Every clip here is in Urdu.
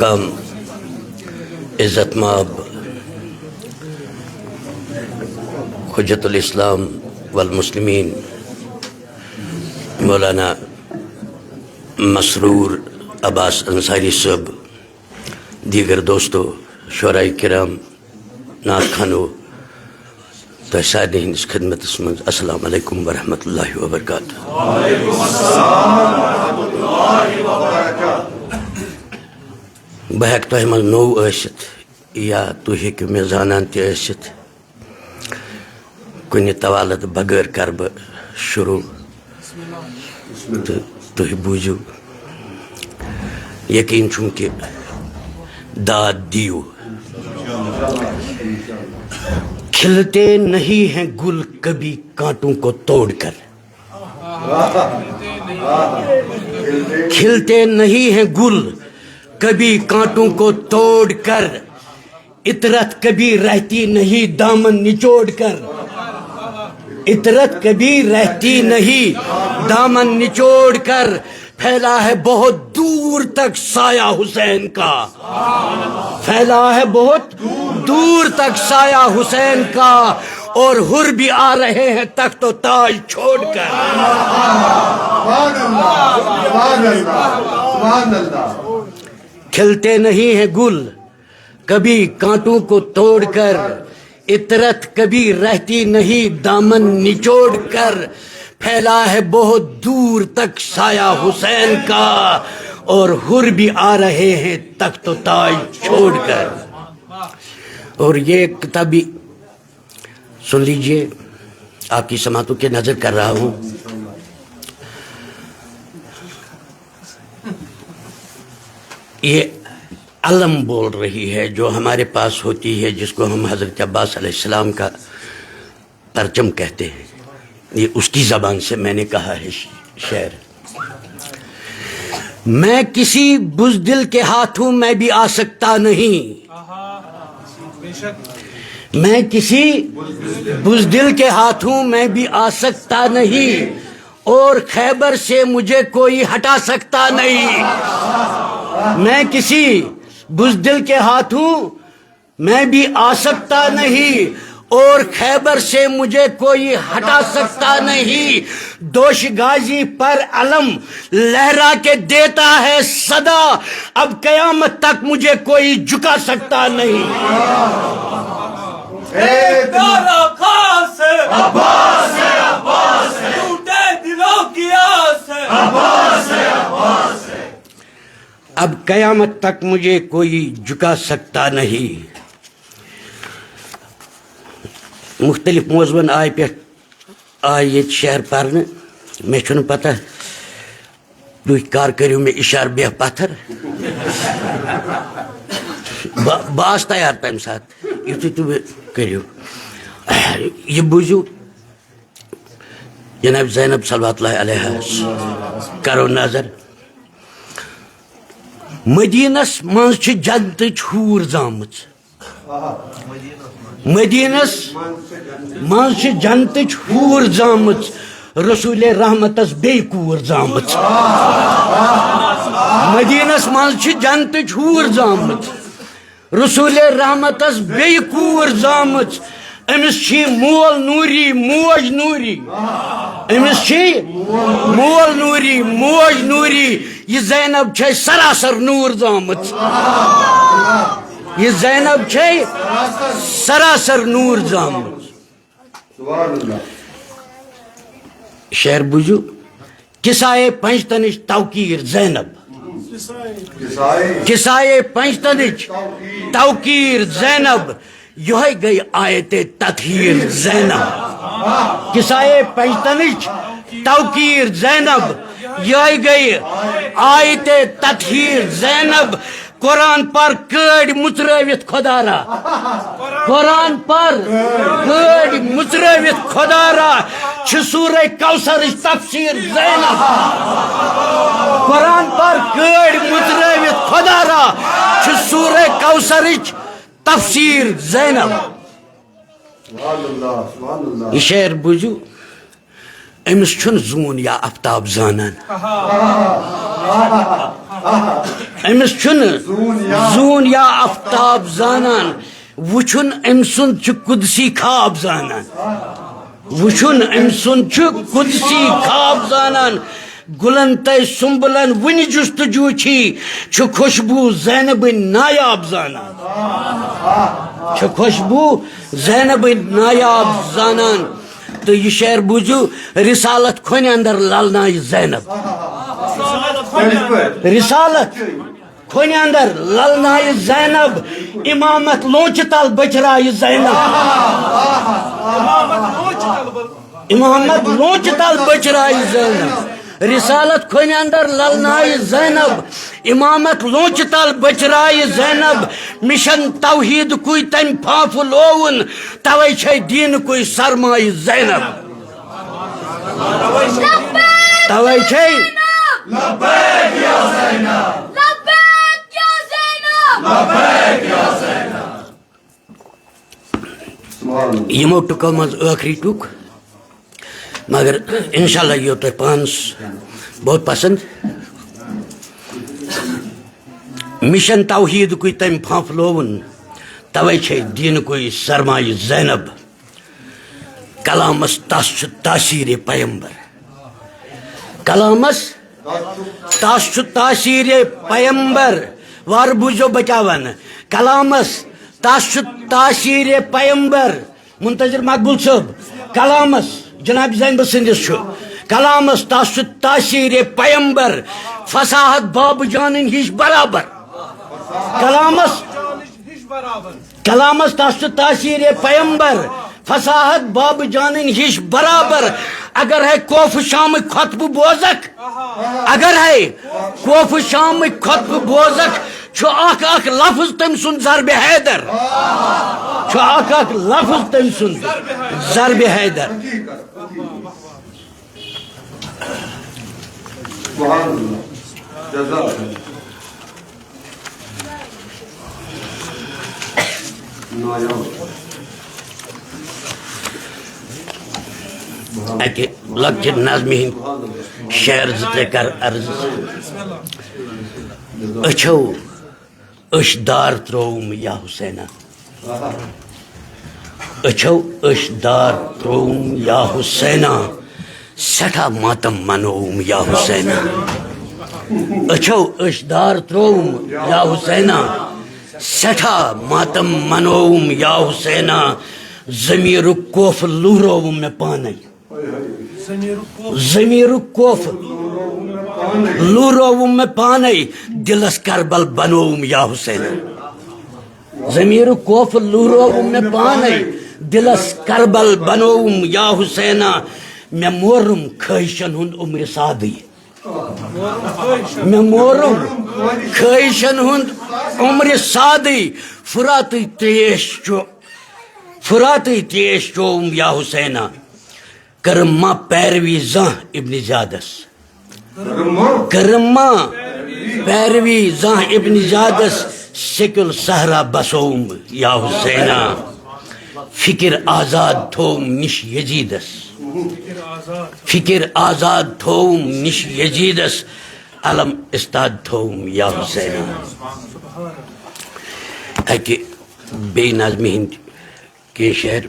کام عزت مآب حجت الاسلام والمسلمین مولانا مسرور عباس انصاری صاحب، دیگر دوستو، شعراء کرام، نعت خانو تو سارے ہندس خدمت من السلام علیکم ورحمۃ اللہ وبرکاتہ۔ وعلیکم السلام ورحمۃ اللہ وبرکاتہ۔ بہ ہیک تہ من نو ٲسِتھ یا تُہۍ ہیٚکِو مےٚ زانان تہِ ٲسِتھ، کُنہِ توالت بغٲر کر بہٕ شروع تہٕ تُہۍ بوٗزِو۔ یقین چھُم کہِ داد دِیِو۔ کھلتے نہیں ہیں گل کبھی کانٹوں کو توڑ کر، کھلتے نہیں ہیں گل کبھی کانٹوں کو توڑ کر، عطرت کبھی رہتی نہیں دامن نچوڑ کر، عطرت کبھی رہتی نہیں دامن نچوڑ کر، پھیلا ہے بہت دور تک سایہ حسین کا، پھیلا ہے بہت دور تک سایہ حسین کا، اور حر بھی آ رہے ہیں تخت و تاج چھوڑ کر۔ کھلتے نہیں ہیں گل کبھی کانٹوں کو توڑ کر، عطرت کبھی رہتی نہیں دامن نچوڑ کر، پھیلا ہے بہت دور تک سایہ حسین کا، اور حر بھی آ رہے ہیں تخت و تاج چھوڑ کر۔ اور یہ کتابی سن لیجئے، آپ کی سماعتوں کے نظر کر رہا ہوں۔ یہ علم بول رہی ہے جو ہمارے پاس ہوتی ہے، جس کو ہم حضرت عباس علیہ السلام کا پرچم کہتے ہیں، یہ اس کی زبان سے میں نے کہا ہے شعر۔ میں کسی بزدل کے ہاتھوں میں بھی آ سکتا نہیں، میں کسی بزدل کے ہاتھوں میں بھی آ سکتا نہیں، اور خیبر سے مجھے کوئی ہٹا سکتا نہیں۔ میں کسی بزدل کے ہاتھوں میں بھی آ سکتا نہیں، اور خیبر سے مجھے کوئی ہٹا سکتا نہیں، دوش غازی پر علم لہرا کے دیتا ہے صدا، اب قیامت تک مجھے کوئی جھکا سکتا نہیں۔ اب قیامت تک مجھے کوئی جھکا سکتا نہیں۔ مختلف موضوعن آئے پہ آئے یہ شعر پرنے، میں چھن پتہ تُہۍ کر کٔرِو مےٚ اِشارٕ بیٚہہ پتھر، بہٕ آسہٕ تیار تَمہِ ساتہٕ یُتھُے تُہۍ کٔرِو۔ یہ بوٗزِو، جناب زینب صلوات اللہ علیہ کرو نظر۔ مدینس منٛز چھِ جنتٕچ حوٗر زامٕژ، مدینس منٛز چھِ جنتٕچ حوٗر زامٕژ، رسول رحمتس بیٚیہِ کوٗر زامٕژ۔ مدینس منٛز چھِ جنتٕچ حوٗر زامٕژ، رسول رحمتس بیٚیہِ کوٗر زامٕژ، أمِس چھِ مول نوٗری موج نوٗری، أمِس چھِ مول نوٗری موج نوٗری، یہ زینب چھے سراسر نور زامٕژ، یہ زینب چھے سراسر نور زامٕژ۔ شعر بوٗزِو، کِسایے پنجتنٕچ توقیٖر زینب، کِسایے پنجتنٕچ توقیٖر زینب، یہوے گئی آیت تطہیر زینب، کِسایے پنجتنٕچ توقیٖر زینب، یہوے گئی آیت تطہیر زینب، قرآن پر کٲڑۍ مُژرٲوِتھ خۄدا را، قرآن پر کٲڑۍ مُژرٲوِتھ خۄدا را، چھِ سورہ کوثرٕچ تفسیٖر زینب، قرآن پر کٲڑۍ مُژرٲوِتھ خۄدا را، چھِ سورہ کوثرٕچ تفسیٖر زینب۔ یہ شعر بوٗزِو، أمِس چھُنہٕ زوٗن یا آفتاب زانان، امس زون یا آفتاب زانان وچھن ام سند چھ قدسی خواب زانان وچھن ام سند چھ قدسی خواب زانان گلن تے سنبلن ونی جستجو چھی چھ خوشبو زینب نایاب زانان چھ خوشبو زینب نایاب زانان تو یہ شعر بوجو رسالت کھونے اندر لالنائی زینب رسالت کھونے اندر لالنائی زینب امامت لونچ تال بچرائی زینب امامت لونچ تال بچرائی زینب رسالت کھونے اندر لالنائی زینب امامت لونچ تال بچرائی زینب مشن توحید کوئی تن پھانف لوون توئی چھے دین کوئی سرمائی زینب توئی چھے لبیک یا زینب لبیک یا زینب لبیک یا زینب یمو ٹکو مز آخری ٹک مگر انشاءاللہ یہ تو پانس بہت پسند مشن توحید کوئی تم پھانف لوون توئی چھے دین کوئی سرمائی زینب کلامس تاس تاثیر پیمبر کلامس تاس تاثیر پیمبر وار بوجھو بچاون کلامس تاس تاثیر پیمبر منتظر مقبول صاحب کلامس جناب زینب سندس چھو کلامس تاس تاثیر پیمبر فصاحت باب جانن ہش برابر کلامس تاس تاثیر پیمبر فصاحت باب جانن ہش برابر اگر ہے کوف شام خطب بوزک اگر ہے کوف شام خطب بوزک چھو اخ لفظ تم سن ضرب حیدر چھو اخ لفظ تم سن ضرب حیدر سبحان اللہ جزاک اکہ لکچ نظمی ہند شعر زتے کر عرض اچھو اشدار تروم یا حسینہ اچھو اشدار تروم یا حسینہ سٹھا ماتم منوم یا حسینہ اچھو اشدار تروم یا حسینہ سٹھا ماتم منوم یا حسینہ ضمیر کوف لوروم میں پانے ضمیر کوف لوروم میں پانے دلس کربل بنوم یا حسینہ ضمیر کوف لوروم میں پانے دلس کربل بنوم یا حسینہ میں مورم خواہشن ہند عمر سادی میں مورم خواہشن ہند عمر سادی فراتی تیش چوم یا حسینہ کرما پیروی زاں ابن زیادس کرما پیروی زاں ابن زیادس سکل صحرا بسوم یا حسینہ فکر آزاد تھوم نش یزیدس فکر آزاد تھوم نش یزیدس علم استاد تھوم یا حسینہ اکہ بے نظمی ہند کے شعر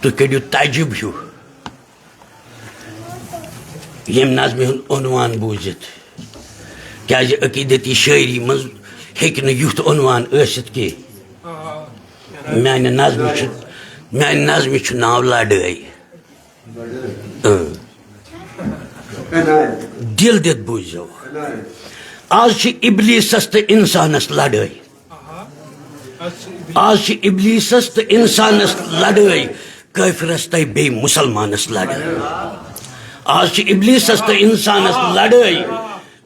تو کڑیو تعجب ہیو یم نظمی ہند عنوان بوزت کیا عقیدتی شاعری مز ہیکن یوت عنوان ٲسِتھ کی میانہ نظمی چھ ناو لڑائی دل دت بوزو آج چھ ابلیسس تو انسانس لڑائی آج چھ ابلیسس تو انسانس لڑائی کافرس تے بے مسلمانس لڑائی آج چھ ابلیسس تو انسانس لڑائی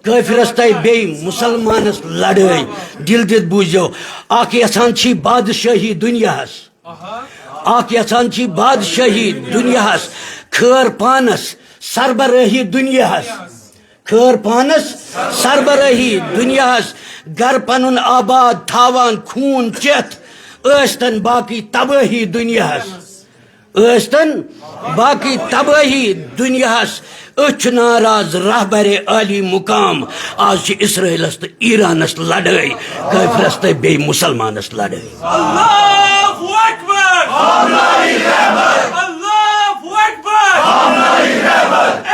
کافرس تے بے مسلمانس لڑائی دل دت بوزو اخ یژھان چھ بادشاہی دنیاہس اخ یژھان چھ بادشاہی دنیاہس خیر پانس سربراہی دنیاہس خیر پانس سربراہی دنیاہس گر پنن آباد تھاوان خون چیت ٲستن باقی تباہی دنیاہس ٲستن باقی تباہی دنیاہس أچھ ناراض رہبر عالی مقام آج چھ اسرائیلس تو ایرانس لڑائی کافرس تو بی مسلمانس لڑائی اللہ اکبر اللہ اکبر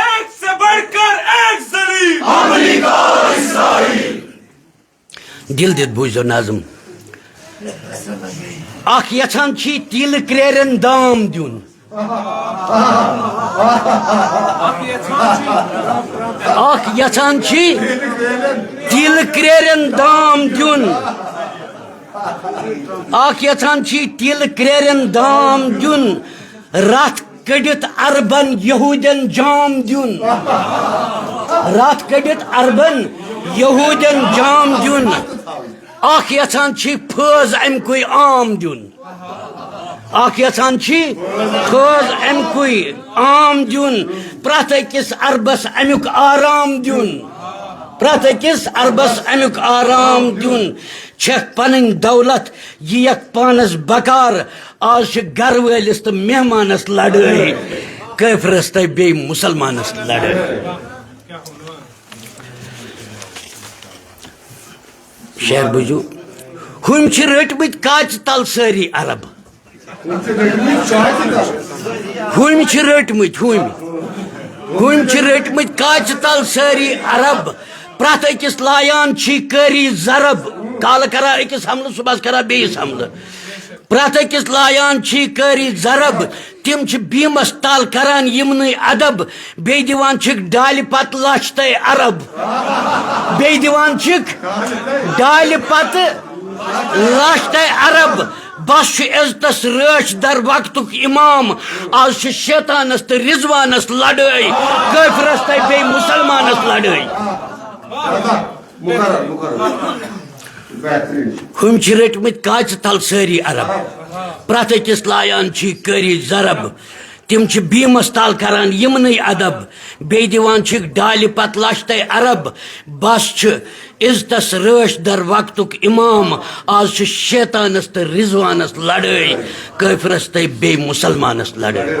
ایک سے بڑھ کر ایک ظلیم امریکہ اور اسرائیل دل دت بوزو ناظم اخ یژھان چھ تیل کریرن دام دیون اخ یژھان چھ تیل کریرن دام دیون اخ یژھان چھ تیل کریرن دام دیون رات کڑت اربن یہودین جام دیون رات کڑت اربن یہودین جام دیون اخ یژھان چھ پھٲز امکُے عام دیون اخ یژھان چھ پھٲز امکُے عام دیون پرٛٮ۪تھ أکِس عربس امیُک آرام دیون پرٛٮ۪تھ أکِس عربس امیُک آرام دیون چھکھ پنٕنۍ دولت یِیَکھ پانس بکار آز چھ گھر وٲلِس تہٕ مہمانس لڑٲے کٲفرس تہٕ بیٚیہِ مُسلمانس لڑٲے شہر بوٗزِو ہُم چھ رٔٹمٕتۍ کاچہِ تل سٲری عرب ہُم چھ رٔٹمٕتۍ ہُم چھ رٔٹمٕتۍ کاچہِ تل سٲری عرب پرٛٮ۪تھ أکِس لایان چھی کٲری ضرب کالہٕ کران أکِس حملہٕ صُبحس کران بیٚیِس حملہٕ پرٛٮ۪تھ أکِس لایان چھی کٲری ضرب تِم چھِ بیٖمس تل کران یِمنٕے ادب بیٚیہِ دِوان چھِکھ ڈالہِ پتہٕ لچھ تَے عرب بیٚیہِ دِوان چھِکھ ڈالہِ پتہٕ لچھ تَے عرب بس چھُ عزتس رٲچھ در وقتُک امام آز چھِ شیطانس تہٕ رضوانس لڑٲے کٲفرس تہٕ بیٚیہِ مُسلمانس لڑٲے ہُم چھ رٔٹمٕتۍ کاچہِ تل سٲری عرب پرٛٮ۪تھ أکِس لایان چھی کٲری ضرب تِم چھِ بیٖمس تل کران یِمنٕے ادب بیٚیہِ دِوان چھِکھ ڈالہِ پتہٕ لچھ تَے عرب بس چھُ عزتس رٲچھ در وقتُک امام آز چھُ شیطانس تہٕ رضوانس لڑٲے کٲفرس تہٕ بیٚیہِ مُسلمانس لڑٲے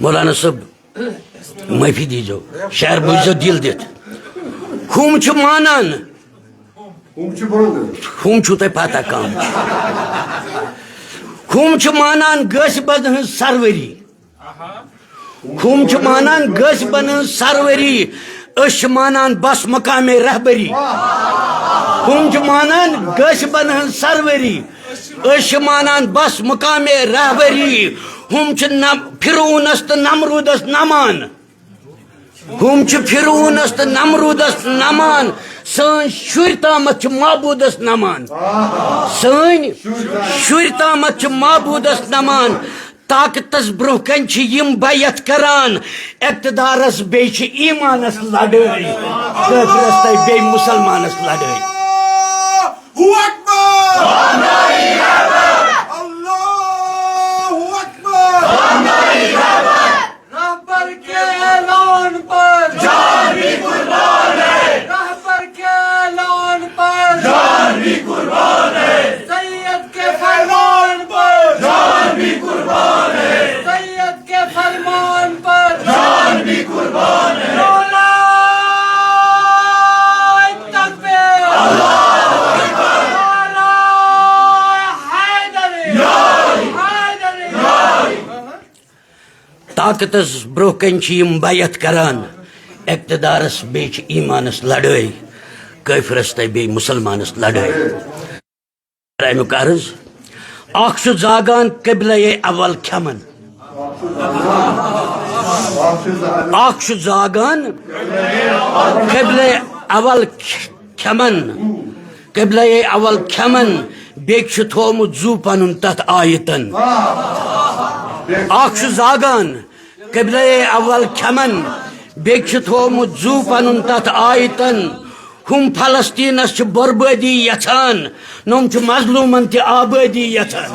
مولانا صٲب معٲفی دیٖزیو شعر بوٗزِو دل دِتھ ہُم چھِ مانان ہُم چھُو تۄہہِ پتہ کم ہُم چھِ مانان غٲصبن ہٕنٛز سروری ہُم چھِ مانان غٲصبن ہٕنٛز سروری أسۍ چھِ مانان بس مقامے رہبری ہُم چھِ مانان غٲصبن ہٕنٛز سروری أسۍ چھِ مانان بس مقامے رہبری ہُم چھِ فرعونس تہٕ نمروٗدس نمان ہُم چھِ فرعونس تہٕ نمروٗدس نمان سٲنۍ شُرۍ تامتھ چھِ معبوٗدس نمان سٲنۍ شُرۍ تامتھ چھِ معبوٗدس نمان طاقتس برونٛہہ کنہِ چھِ یِم بیعت کران اقتدارس بیٚیہِ چھِ ایٖمانس لڑٲے کٲفرس تہٕ بیٚیہِ مُسلمانس لڑٲے رہبر کے اعلان پر جان بھی قربان ہے رہبر کے اعلان پر جان بھی قربان ہے سید کے فرمان پر جان بھی قربان ہے سید کے فرمان پر جان بھی قربان ہے مولا تکبیر مولا حیدری طاقتس برونٛہہ کنہِ چھِ یِم بیعت کران اقتدارس بیٚیہِ چھِ ایٖمانس لڑٲے کٲفرس تہٕ بیٚیہِ مُسلمانس لڑٲے امیُک عرض اکھ چھُ زاگان قبلے اول کھٮ۪من اکھ چھُ زاگان قبلے اول کھٮ۪من قبلے اول کھٮ۪من بیٚیہِ چھُ تھوٚومُت زُو پنُن تتھ آیتن اکھ چھُ زاگان قبلے اول کھٮ۪من بیٚیہِ چھُ تھوٚومُت زُو پنُن تتھ آیتن ہُم فلسطیٖنس چھِ بربٲدی یژھان نۄم چھِ مظلوٗمن تہِ آبٲدی یژھان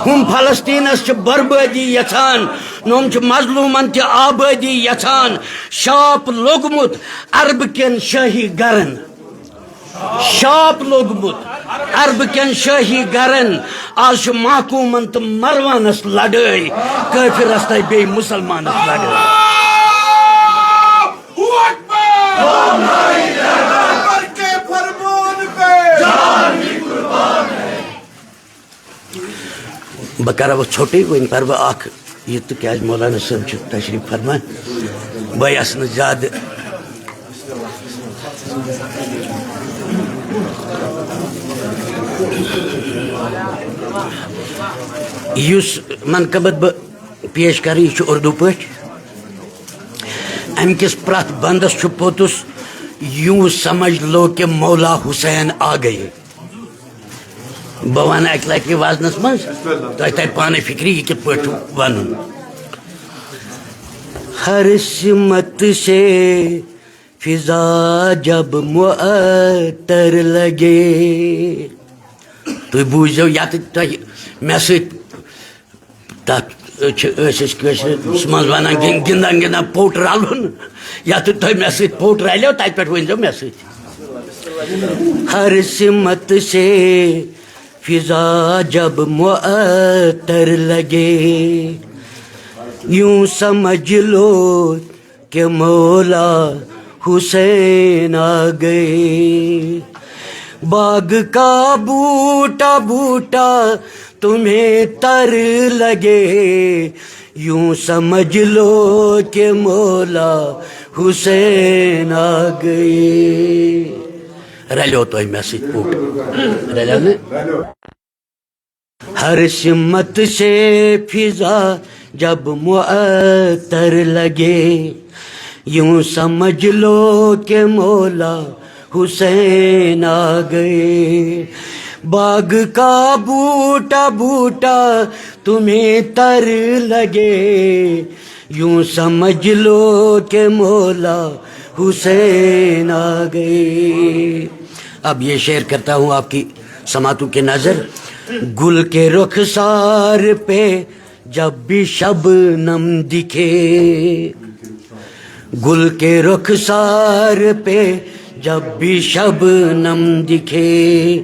ہُم فلسطیٖنس چھِ بربٲدی یژھان نۄم چھِ مظلوٗمن تہِ آبٲدی یژھان شاپ لوٚگمُت عربہٕ کٮ۪ن شٲہی گرن شاپ لوٚگمُت عرب کن شاہی گرن آج محکومن تو مروانس لڑائی کافرس تہ بی مسلمانس لڑائی کے فرمان پہ جان بھی قربان ہے بہ کر وہ چھوٹی ون پر بہ اخ یہ تو کیا مولانا صاحب تشریف فرمان بہ یس ن زیادہ یس منقبت بہ پیش کر یہ اردو پہ ام کس پرت بندس پوتس یوں سمجھ لو کہ مولا حسین آ گئے بہ ون اکہ لٹہ وزنس من تہ تہ پانے فکری یہ کت پہ ون ہر سمت سے فضا جب معطر لگے تھی بوزو یت مے ست من ونان گندان گندان پوٹ رلن یت تھی مے ست پوٹ رلو تت پہ ونزو مے ست ہر سمت سے فضا جب معطر لگے یوں سمجھ لو کہ مولا حسین آ گئے باغ کا بوٹا بوٹا تمہیں تر لگے یوں سمجھ لو کہ مولا حسین آ گئے رلو تو میں ست پوٹ رلو نا ہر سمت سے فضا جب معطر لگے یوں سمجھ لو کہ مولا حسین آ گئے باغ کا بوٹا بوٹا تمہیں تر لگے یوں سمجھ لو کہ مولا حسین آ گئے اب یہ شعر کرتا ہوں آپ کی سماعتوں کے نظر گل کے رخسار پہ جب بھی شبنم دکھے گل کے رخسار پہ جب بھی شبنم دکھے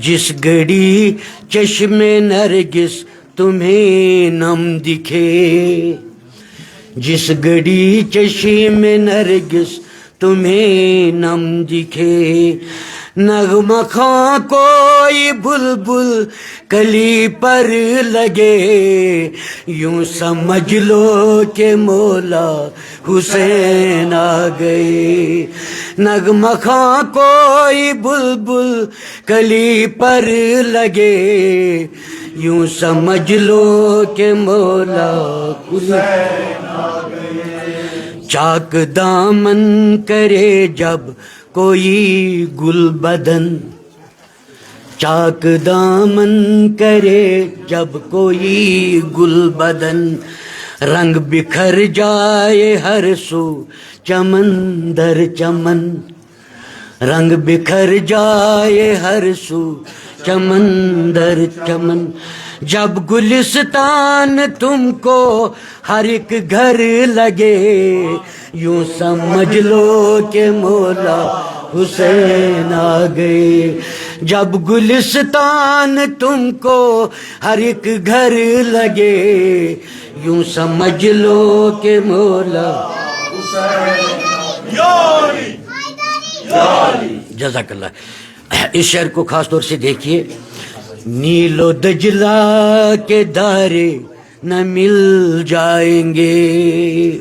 جس گھڑی چشم نرگس تمہیں نم دکھے جس گھڑی چشم نرگس تمہیں نم دکھے نغمہ خواں کوئی بلبل کلی پر لگے یوں سمجھ لو کہ مولا حسین آ گئے نغمہ خواں کوئی بلبل کلی پر لگے یوں سمجھ لو کہ مولا حسین آ گئے چاک دامن کرے جب کوئی گل بدن چاک دامن کرے جب کوئی گل بدن رنگ بکھر جائے ہر سو چمن در چمن رنگ بکھر جائے ہر سو چمن در چمن جب گلستان تم کو ہر ایک گھر لگے یوں سمجھ لو کہ مولا حسین آ گئے جب گلستان تم کو ہر ایک گھر لگے یوں سمجھ لو کہ مولا جزاک اللہ اس شعر کو خاص طور سے دیکھیے نیل و دجلہ کے دارے نہ مل جائیں گے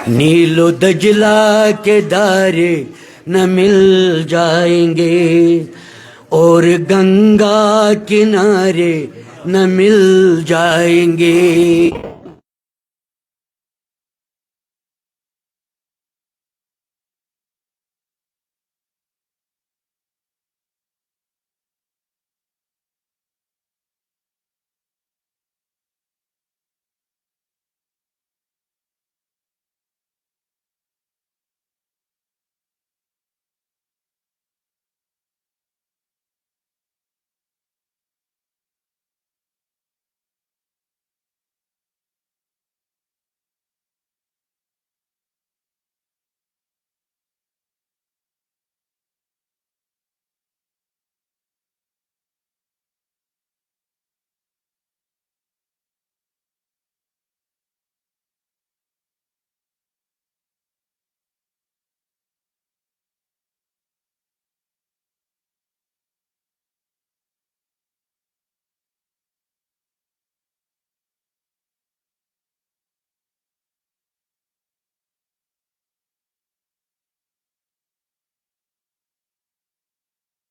نیل و دجلہ کے دارے نہ مل جائیں گے اور گنگا کنارے نہ مل جائیں گے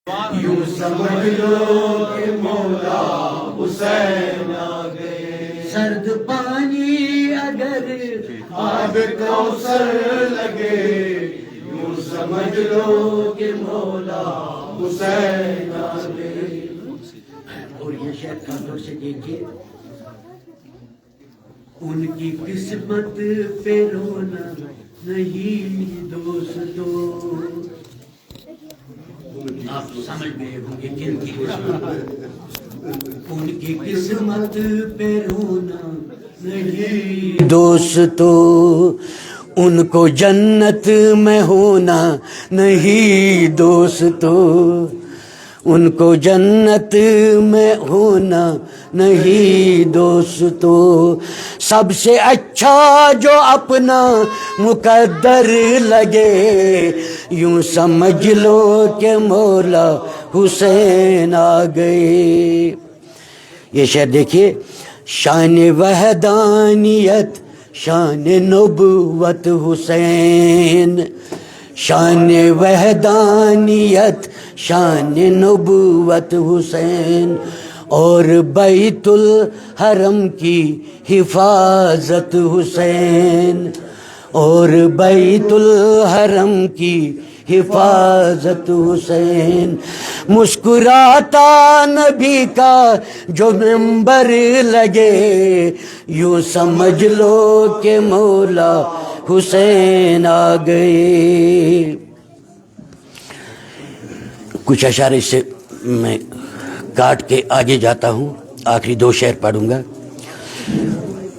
یوں سمجھ لو کہ مولا حسین آ گئے. سرد پانی اگر آب کوثر لگے یوں سمجھ لو کہ مولا حسین آ گئے. اور یہ شاید خاطر سے دیکھیے، ان کی قسمت پہ رونا نہیں دوستو. آپ سمجھ گئے ہوں گے کن کی قسمت، ان کی قسمت پہ رونا نہیں دوستو. ان کو جنت میں ہونا نہیں دوستو، ان کو جنت میں ہونا نہیں دوستو. سب سے اچھا جو اپنا مقدر لگے یوں سمجھ لو کہ مولا حسین آ گئے. یہ شعر دیکھیے، شان وحدانیت شان نبوت حسین، شان وحدانیت شان نبوت حسین، اور بیت الحرم کی حفاظت حسین، اور بیت الحرم کی حفاظت حسین. مسکراتا نبی کا جو منبر لگے یوں سمجھ لو کہ مولا حسین آ گئے. کچھ اشعار اس سے میں کاٹ کے آگے جاتا ہوں، آخری دو شعر پڑھوں گا.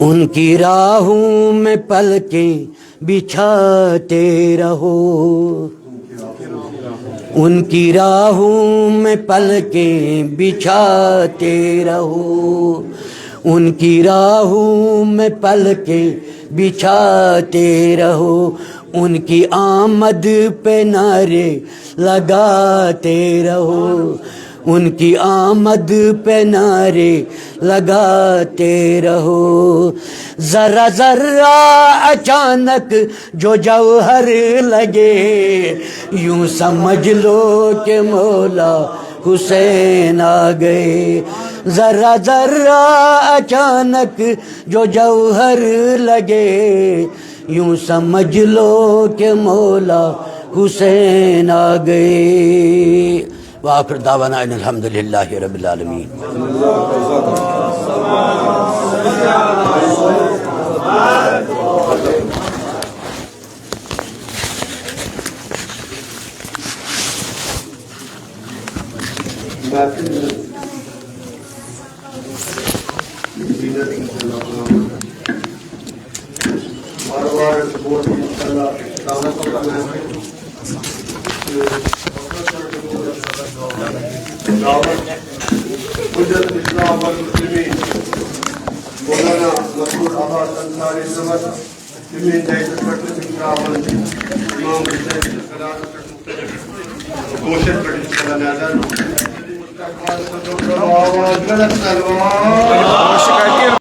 ان کی راہوں میں پلکیں بچھاتے رہو، ان کی راہوں میں پلکیں بچھاتے رہو، ان کی راہوں میں پلکیں بچھاتے رہو. ان کی آمد پہ نعرے لگاتے رہو، ان کی آمد پہ نعرے لگاتے رہو. ذرا ذرا اچانک جو جوہر لگے یوں سمجھ لو کہ مولا حسین آ گئے. ذرا ذرا اچانک جو جوہر لگے یوں سمجھ لو کہ مولا حسین آ گئے. وآخر دعوانا ان الحمدللہ رب العالمین. حجت اسلام والمسلمین مولانا مسعود عباس انصاری سمت جمعی جائزت پٹل سنگھ راول امام حسین کوشش پٹل سنگھ نظر مستقبال صدر آواز غلط سلوان